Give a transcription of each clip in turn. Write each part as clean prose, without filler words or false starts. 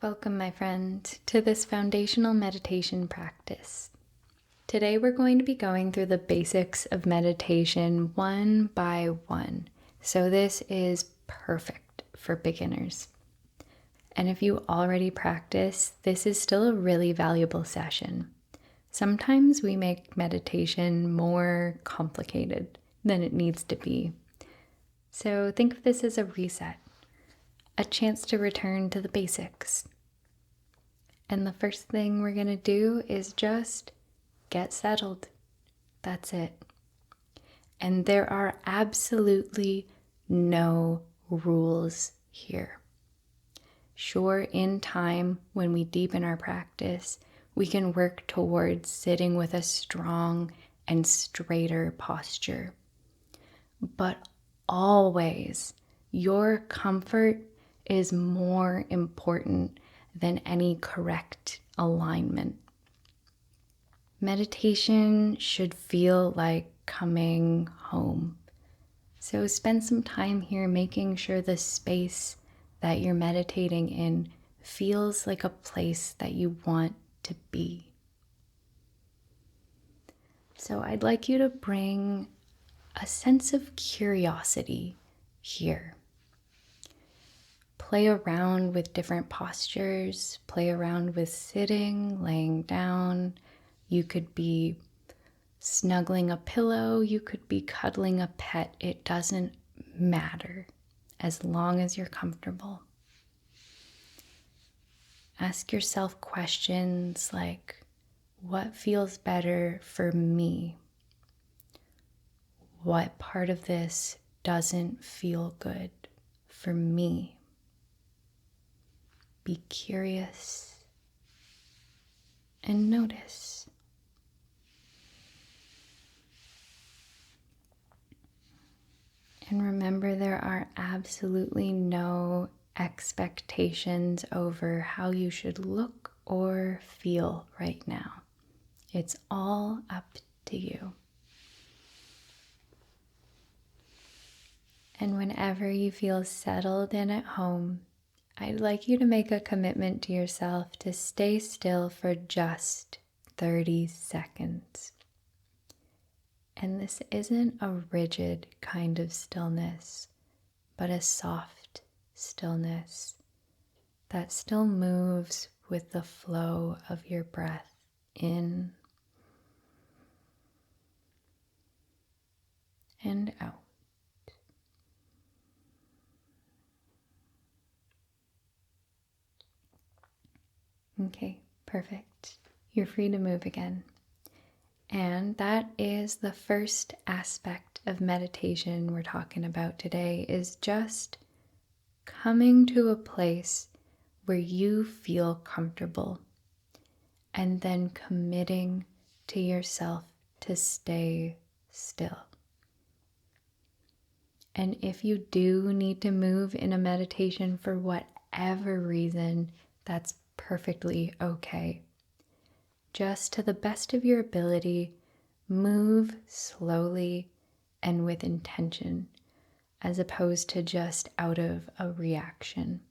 Welcome, my friend, to this foundational meditation practice. Today we're going to be going through the basics of meditation one by one. So this is perfect for beginners. And if you already practice, this is still a really valuable session. Sometimes we make meditation more complicated than it needs to be. So think of this as a reset, a chance to return to the basics. And the first thing we're going to do is just get settled. That's it. And there are absolutely no rules here. Sure, in time, when we deepen our practice, we can work towards sitting with a strong and straighter posture. But always, your comfort is more important than any correct alignment. Meditation should feel like coming home. So spend some time here making sure the space that you're meditating in feels like a place that you want to be. So I'd like you to bring a sense of curiosity here. Play around with different postures, play around with sitting, laying down. You could be snuggling a pillow, you could be cuddling a pet. It doesn't matter as long as you're comfortable. Ask yourself questions like, what feels better for me? What part of this doesn't feel good for me? Be curious and notice. And remember, there are absolutely no expectations over how you should look or feel right now. It's all up to you. And whenever you feel settled and at home, I'd like you to make a commitment to yourself to stay still for just 30 seconds. And this isn't a rigid kind of stillness, but a soft stillness that still moves with the flow of your breath in and out. Okay, perfect. You're free to move again. And that is the first aspect of meditation we're talking about today, is just coming to a place where you feel comfortable and then committing to yourself to stay still. And if you do need to move in a meditation for whatever reason, that's perfectly okay. Just to the best of your ability, move slowly and with intention, as opposed to just out of a reaction.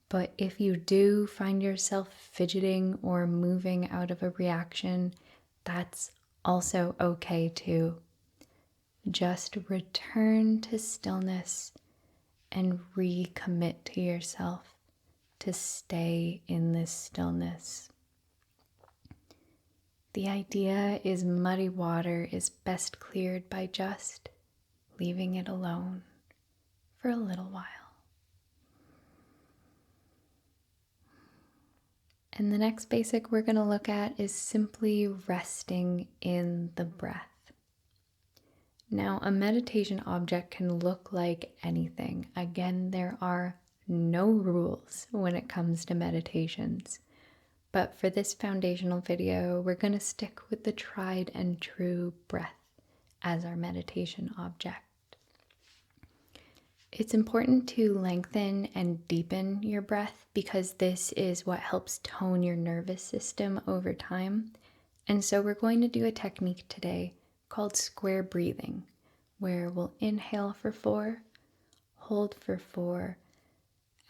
But if you do find yourself fidgeting or moving out of a reaction, that's also okay too. Just return to stillness and recommit to yourself to stay in this stillness. The idea is muddy water is best cleared by just leaving it alone for a little while. And the next basic we're going to look at is simply resting in the breath. Now, a meditation object can look like anything. Again, there are no rules when it comes to meditations. But for this foundational video, we're going to stick with the tried and true breath as our meditation object. It's important to lengthen and deepen your breath because this is what helps tone your nervous system over time. And so we're going to do a technique today called square breathing, where we'll inhale for 4, hold for 4,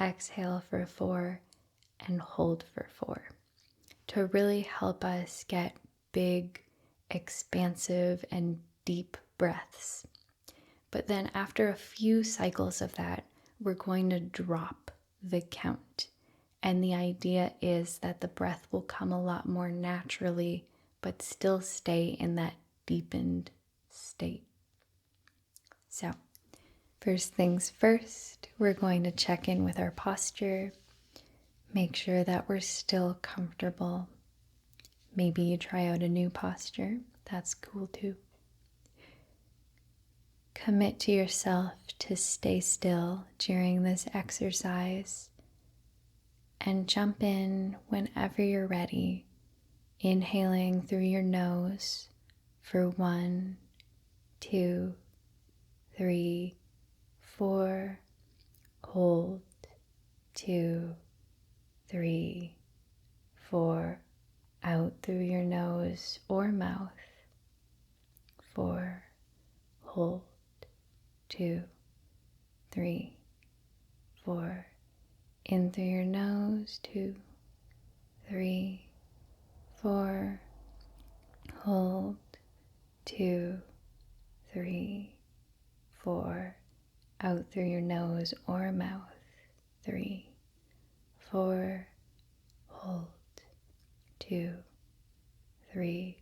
exhale for 4, and hold for 4 to really help us get big, expansive, and deep breaths. But then after a few cycles of that, we're going to drop the count. And the idea is that the breath will come a lot more naturally, but still stay in that deepened state. So, first things first, we're going to check in with our posture. Make sure that we're still comfortable. Maybe you try out a new posture. That's cool too. Commit to yourself to stay still during this exercise and jump in whenever you're ready, inhaling through your nose for 1, 2, 3, 4, hold, 2, 3, 4, out through your nose or mouth, 4, hold, 2, 3, 4, in through your nose, 2, 3, 4, hold, 2, 3, 4, out through your nose or mouth, 3, 4, hold, 2, 3,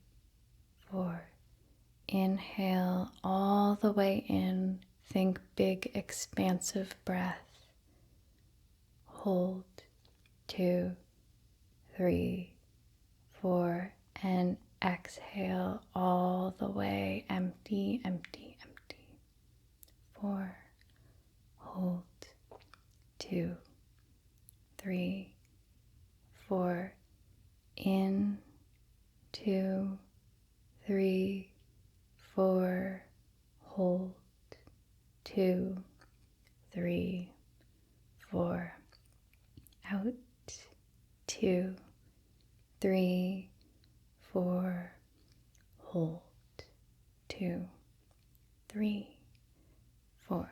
4. Inhale all the way in. Think big, expansive breath. Hold, 2, 3, 4, and exhale all the way. Empty, empty, empty. 4, hold, 2, 3, 4, in, 2, 3, 4, hold, 2, 3, 4, out, 2, 3, 4, hold, 2, 3, 4.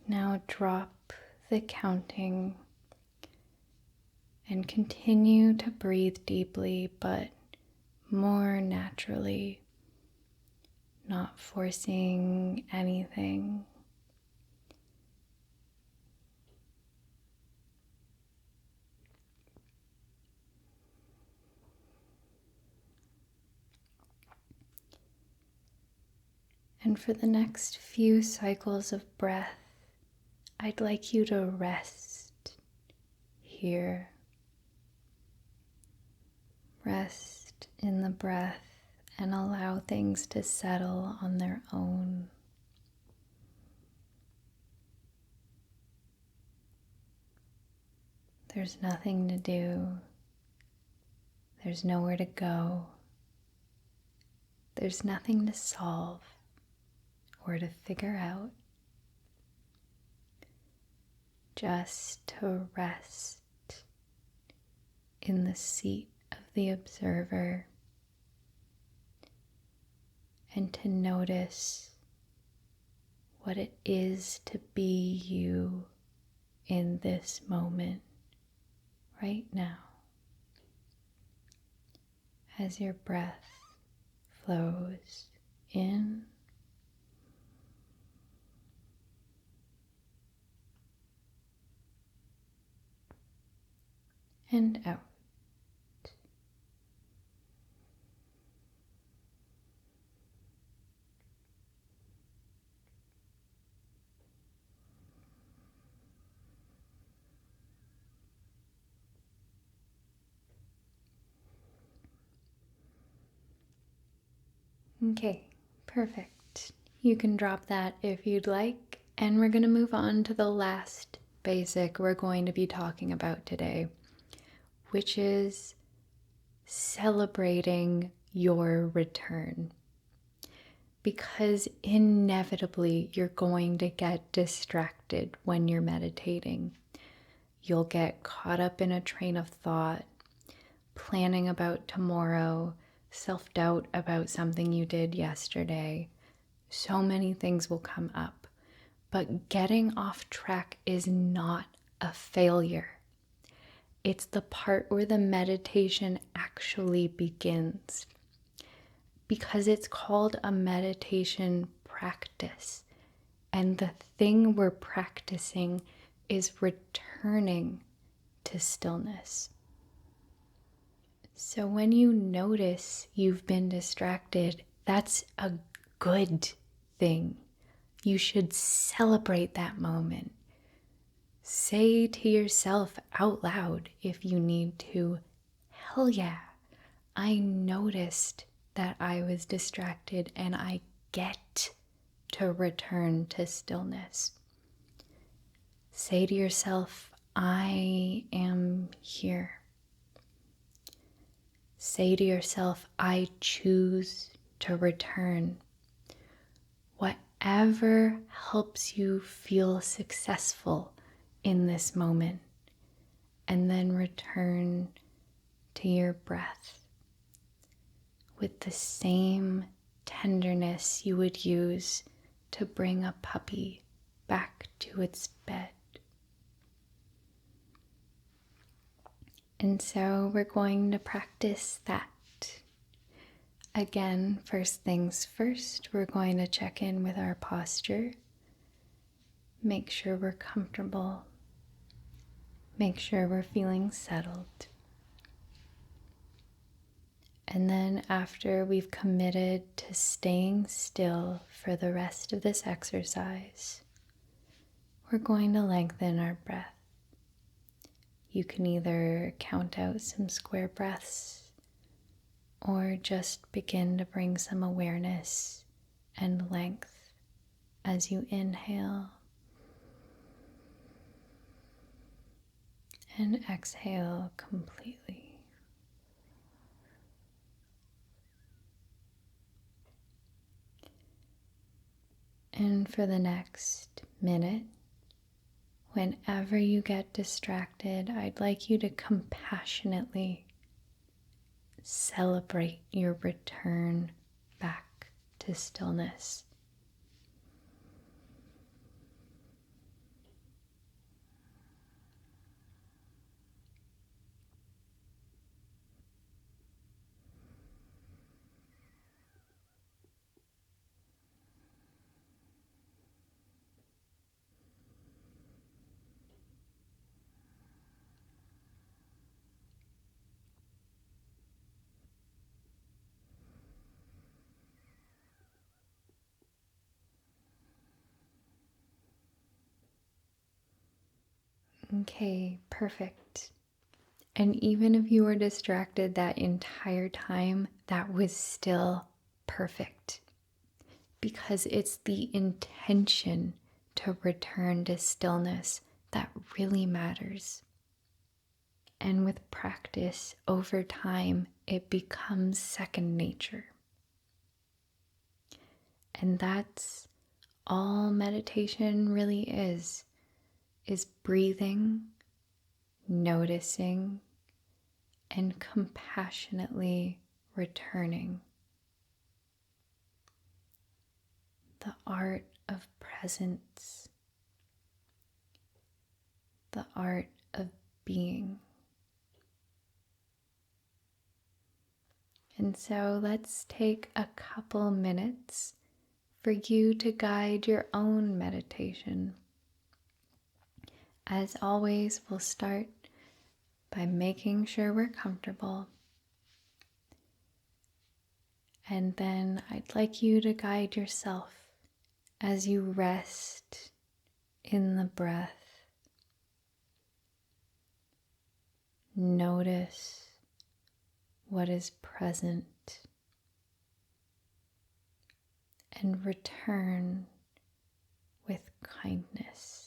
Now drop the counting and continue to breathe deeply, but more naturally, not forcing anything. And for the next few cycles of breath, I'd like you to rest here. Rest in the breath and allow things to settle on their own. There's nothing to do. There's nowhere to go. There's nothing to solve or to figure out. Just to rest in the seat of the observer and to notice what it is to be you in this moment, right now, as your breath flows in and out. Okay, perfect. You can drop that if you'd like, and we're going to move on to the last basic we're going to be talking about today, which is celebrating your return. Because inevitably you're going to get distracted when you're meditating. You'll get caught up in a train of thought, planning about tomorrow, self-doubt about something you did yesterday. So many things will come up, but getting off track is not a failure. It's the part where the meditation actually begins, because it's called a meditation practice. And the thing we're practicing is returning to stillness. So when you notice you've been distracted, that's a good thing. You should celebrate that moment. Say to yourself out loud if you need to, hell yeah, I noticed that I was distracted and I get to return to stillness. Say to yourself, I am here. Say to yourself, I choose to return. Whatever helps you feel successful in this moment, and then return to your breath with the same tenderness you would use to bring a puppy back to its bed. And so we're going to practice that. Again, first things first, we're going to check in with our posture. Make sure we're comfortable. Make sure we're feeling settled. And then after we've committed to staying still for the rest of this exercise, we're going to lengthen our breath. You can either count out some square breaths or just begin to bring some awareness and length as you inhale and exhale completely. And for the next minute, whenever you get distracted, I'd like you to compassionately celebrate your return back to stillness. Okay, perfect. And even if you were distracted that entire time, that was still perfect. Because it's the intention to return to stillness that really matters. And with practice over time, it becomes second nature. And that's all meditation really is breathing, noticing, and compassionately returning. The art of presence, the art of being. And so let's take a couple minutes for you to guide your own meditation. As always, we'll start by making sure we're comfortable. And then I'd like you to guide yourself as you rest in the breath. Notice what is present and return with kindness.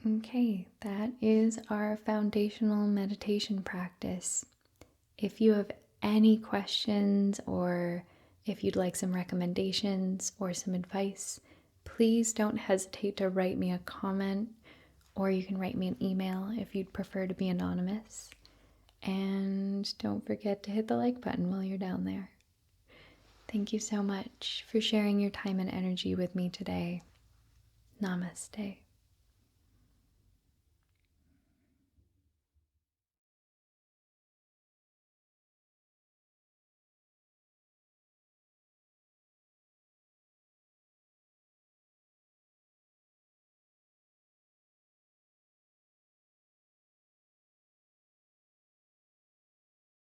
Okay, that is our foundational meditation practice. If you have any questions or if you'd like some recommendations or some advice, please don't hesitate to write me a comment, or you can write me an email if you'd prefer to be anonymous. And don't forget to hit the like button while you're down there. Thank you so much for sharing your time and energy with me today. Namaste.